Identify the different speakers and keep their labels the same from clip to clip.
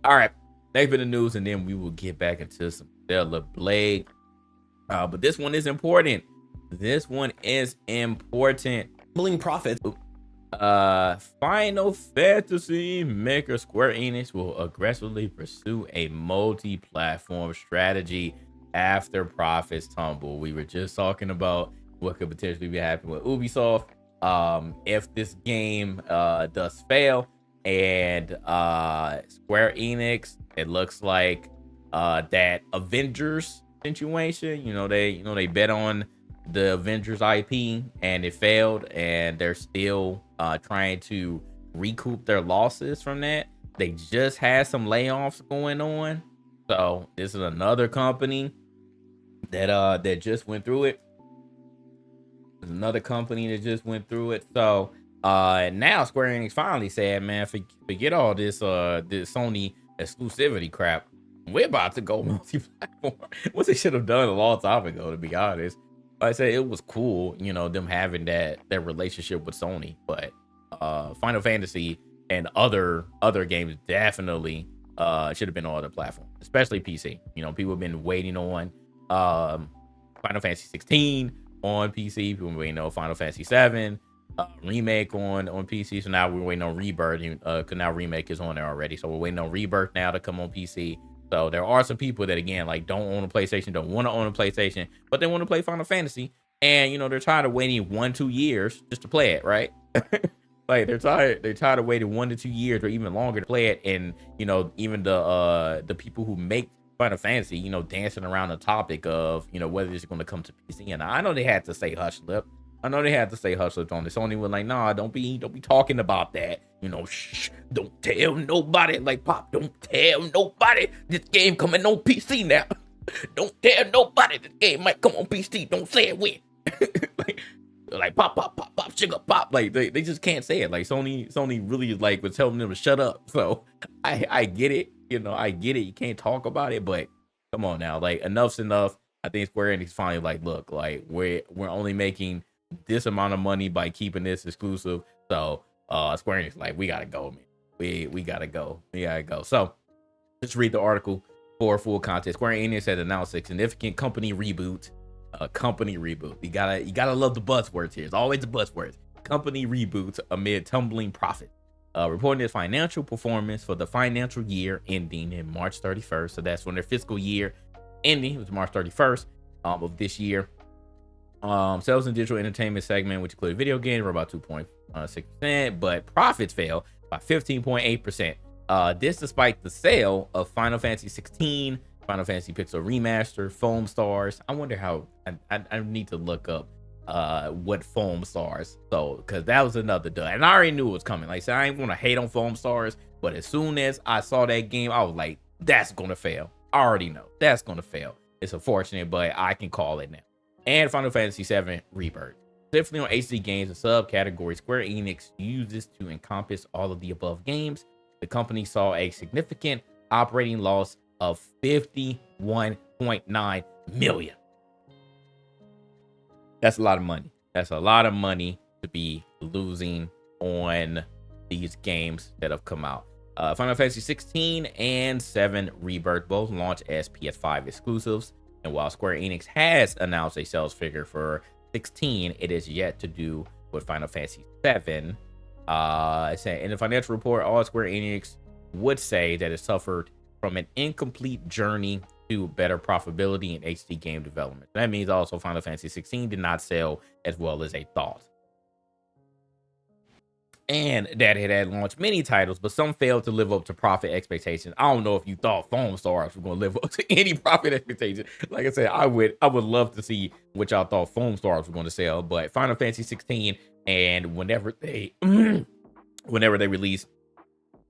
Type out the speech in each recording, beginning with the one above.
Speaker 1: All right, next bit of news, and then we will get back into some Stellar Blade. But this one is important. This one is important.
Speaker 2: Doubling profits.
Speaker 1: Final Fantasy maker Square Enix will aggressively pursue a multi-platform strategy after profits tumble. We were just talking about what could potentially be happening with Ubisoft. If this game does fail, and Square Enix, it looks like that Avengers situation, they bet on the Avengers IP and it failed, and they're still trying to recoup their losses from that. They just had some layoffs going on, so this is another company that just went through it. There's another company that just went through it. So now Square Enix finally said, man, forget all this this Sony exclusivity crap. We're about to go multi-platform. What they should have done a long time ago, to be honest. I say it was cool, them having that relationship with Sony, but Final Fantasy and other games definitely should have been on other platforms, especially PC. People have been waiting on Final Fantasy 16 on PC. People have been waiting on Final Fantasy 7 remake on PC. So now we're waiting on Rebirth, because now remake is on there already. So we're waiting on Rebirth now to come on PC. So there are some people that, again, like, don't own a PlayStation, don't want to own a PlayStation, but they want to play Final Fantasy, and they're tired of waiting 1-2 years just to play it, right? Like, they're tired of waiting 1 to 2 years or even longer to play it. And even the people who make Final Fantasy, dancing around the topic of whether it's going to come to PC. And I know they had to say hush lip. I know they had to say hush lips on this. Sony was like, nah, don't be talking about that. Shh, don't tell nobody. Like, Pop, don't tell nobody this game coming on PC now. Don't tell nobody this game might come on PC. Don't say it when. like pop, sugar pop. Like they just can't say it. Like Sony really like was telling them to shut up. So I get it. I get it. You can't talk about it, but come on now. Like, enough's enough. I think Square Enix finally like, look, like we're only making this amount of money by keeping this exclusive. So Square Enix like, we gotta go, man. We gotta go. So let's read the article for full context. Square Enix has announced a significant company reboot. You gotta love the buzzwords here. It's always the buzzwords. Company reboot amid tumbling profit. Reporting its financial performance for the financial year ending in March 31st. So that's when their fiscal year ending. It was March 31st of this year. Sales and digital entertainment segment, which included video games, were about 2.6%, but profits fell by 15.8%. This despite the sale of Final Fantasy 16, Final Fantasy Pixel Remaster, Foam Stars. I wonder how. I need to look up what Foam Stars. So, because that was another dud, and I already knew it was coming. Like I said, I ain't want to hate on Foam Stars, but as soon as I saw that game, I was like, that's gonna fail. I already know that's gonna fail. It's unfortunate, but I can call it now. And Final Fantasy 7 Rebirth. Specifically on HD games, a subcategory Square Enix uses to encompass all of the above games. The company saw a significant operating loss of $51.9 million. That's a lot of money. That's a lot of money to be losing on these games that have come out. Final Fantasy 16 and 7 Rebirth both launched as PS5 exclusives. And while Square Enix has announced a sales figure for 16, it is yet to do with Final Fantasy 7. In the financial report, all Square Enix would say that it suffered from an incomplete journey to better profitability in HD game development. That means also Final Fantasy 16 did not sell as well as they thought. And that it had launched many titles, but some failed to live up to profit expectations. I don't know if you thought Foam Stars were going to live up to any profit expectations. Like I said, I would love to see what y'all thought Foam Stars were going to sell. But Final Fantasy 16, and whenever they release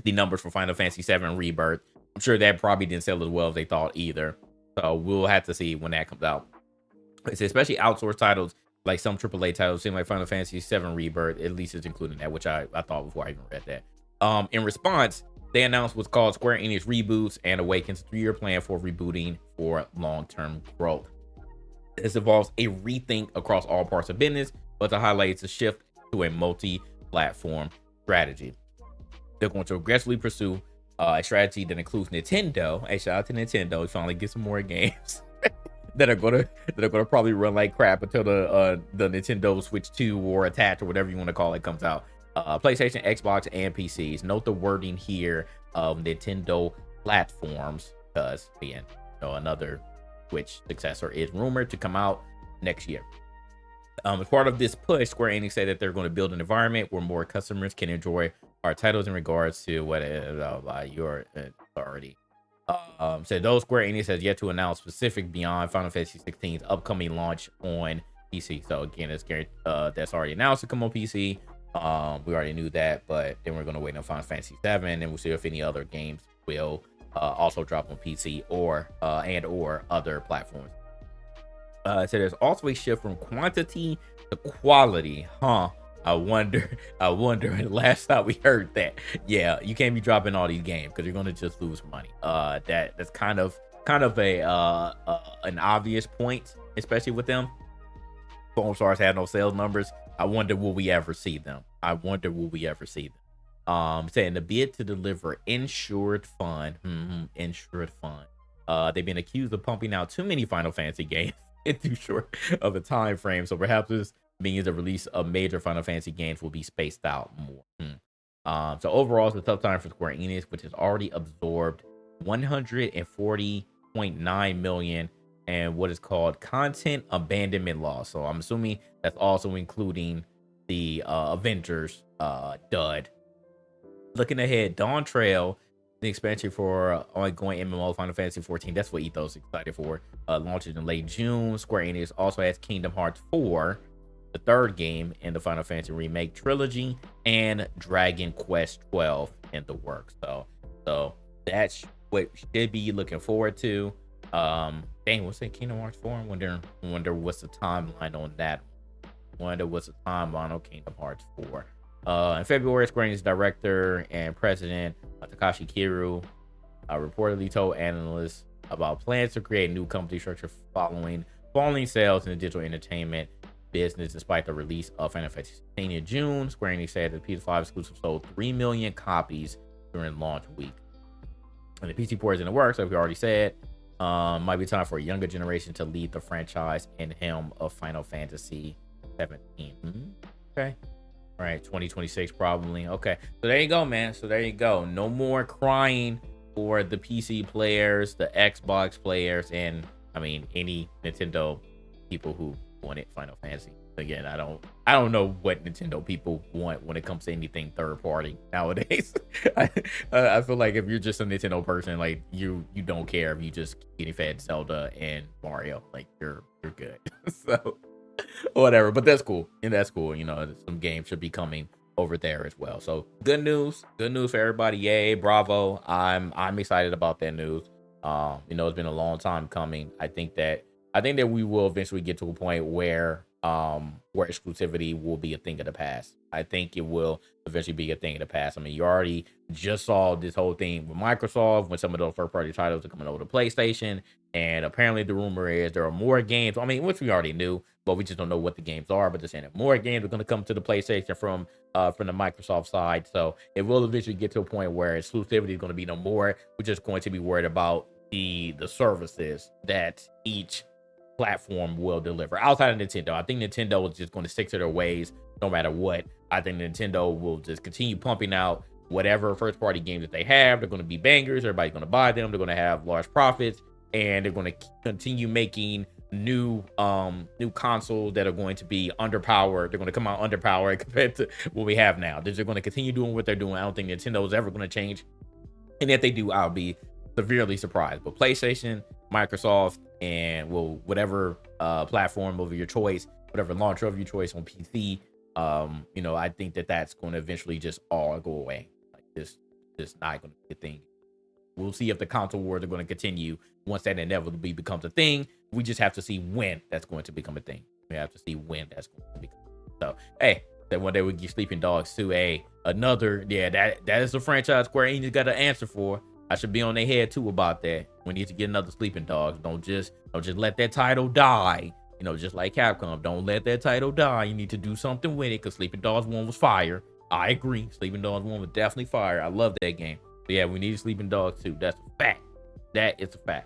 Speaker 1: the numbers for Final Fantasy 7 Rebirth, I'm sure that probably didn't sell as well as they thought either. So we'll have to see when that comes out. It's especially outsourced titles. Like some AAA titles, seem like Final Fantasy 7 Rebirth, at least is including that, which I thought before I even read that. In response, they announced what's called Square Enix Reboots and Awakens 3-year plan for rebooting for long-term growth. This involves a rethink across all parts of business, but to highlight it's a shift to a multi-platform strategy. They're going to aggressively pursue a strategy that includes Nintendo. Hey, shout out to Nintendo. We finally get some more games that are gonna probably run like crap until the Nintendo Switch 2 or attach or whatever you want to call it comes out. PlayStation, Xbox, and PCs. Note the wording here of Nintendo platforms, because again, another Switch successor is rumored to come out next year. As part of this push, Square Enix said that they're going to build an environment where more customers can enjoy our titles in regards to what your authority. Said though Square Enix has yet to announce specific beyond Final Fantasy 16's upcoming launch on PC. So again, it's that's already announced to come on PC. We already knew that, but then we're going to wait on Final Fantasy 7, and we'll see if any other games will also drop on PC or other platforms. So there's also a shift from quantity to quality, huh? I wonder. Last time we heard that, yeah, you can't be dropping all these games because you're gonna just lose money. That's kind of a an obvious point, especially with them. Foam Stars had no sales numbers. I wonder will we ever see them? Saying the bid to deliver insured fun, they've been accused of pumping out too many Final Fantasy games in too short of a time frame. So perhaps this means the release of major Final Fantasy games will be spaced out more. So overall, it's a tough time for Square Enix, which has already absorbed 140.9 million and what is called content abandonment loss. So I'm assuming that's also including the Avengers dud. Looking ahead, Dawn Trail, the expansion for ongoing MMO Final Fantasy 14. That's what Ethos is excited for. Launches in late June. Square Enix also has Kingdom Hearts 4, the third game in the Final Fantasy remake trilogy, and Dragon Quest 12 in the works. So that's what we should be looking forward to. Dang, what's that Kingdom Hearts 4? I wonder what's the timeline on that. Wonder what's the timeline on Kingdom Hearts 4. In February, Square Enix director and president Takashi Kiru reportedly told analysts about plans to create a new company structure following falling sales in the digital entertainment business. Despite the release of Final Fantasy 16 in June, Square Enix said the PS5 exclusive sold 3 million copies during launch week. And the PC port is in the works, like we already said. Might be time for a younger generation to lead the franchise and helm of Final Fantasy 17. Okay. All right, 2026 probably. Okay, so there you go, man. So there you go. No more crying for the PC players, the Xbox players, and I mean any Nintendo people who wanted Final Fantasy. Again, I don't know what Nintendo people want when it comes to anything third party nowadays. I feel like if you're just a Nintendo person, like you don't care if you just getting fed Zelda and Mario, like you're good. So whatever, but that's cool. Some games should be coming over there as well. So good news for everybody. Yay, bravo. I'm excited about that news. It's been a long time coming. I think that we will eventually get to a point where exclusivity will be a thing of the past. I think it will eventually be a thing of the past. I mean, you already just saw this whole thing with Microsoft when some of those first-party titles are coming over to PlayStation, and apparently the rumor is there are more games. I mean, which we already knew, but we just don't know what the games are. But they're saying that more games are going to come to the PlayStation from the Microsoft side. So it will eventually get to a point where exclusivity is going to be no more. We're just going to be worried about the services that each platform will deliver outside of Nintendo. I think Nintendo is just going to stick to their ways no matter what. I think Nintendo will just continue pumping out whatever first party games that they have. They're going to be bangers. Everybody's going to buy them. They're going to have large profits, and they're going to continue making new consoles that are going to be underpowered. They're going to come out underpowered compared to what we have now. They're going to continue doing what they're doing. I don't think Nintendo is ever going to change, and if they do, I'll be severely surprised. But PlayStation, Microsoft, and whatever platform of your choice, whatever launcher of your choice on PC, I think that's going to eventually just all go away. Like this not going to be a thing. We'll see if the console wars are going to continue once that inevitably becomes a thing. We just have to see when that's going to become a thing. We have to see when that's going to become. So, hey, that one day we get Sleeping Dogs 2. That is a franchise Square Enix got an answer for. I should be on their head too about that. We need to get another Sleeping Dogs. Don't just let that title die. Just like Capcom, don't let that title die. You need to do something with it, because Sleeping Dogs 1 was fire. I agree. Sleeping Dogs 1 was definitely fire. I love that game. So yeah, we need a sleeping dog too. That's a fact. That is a fact.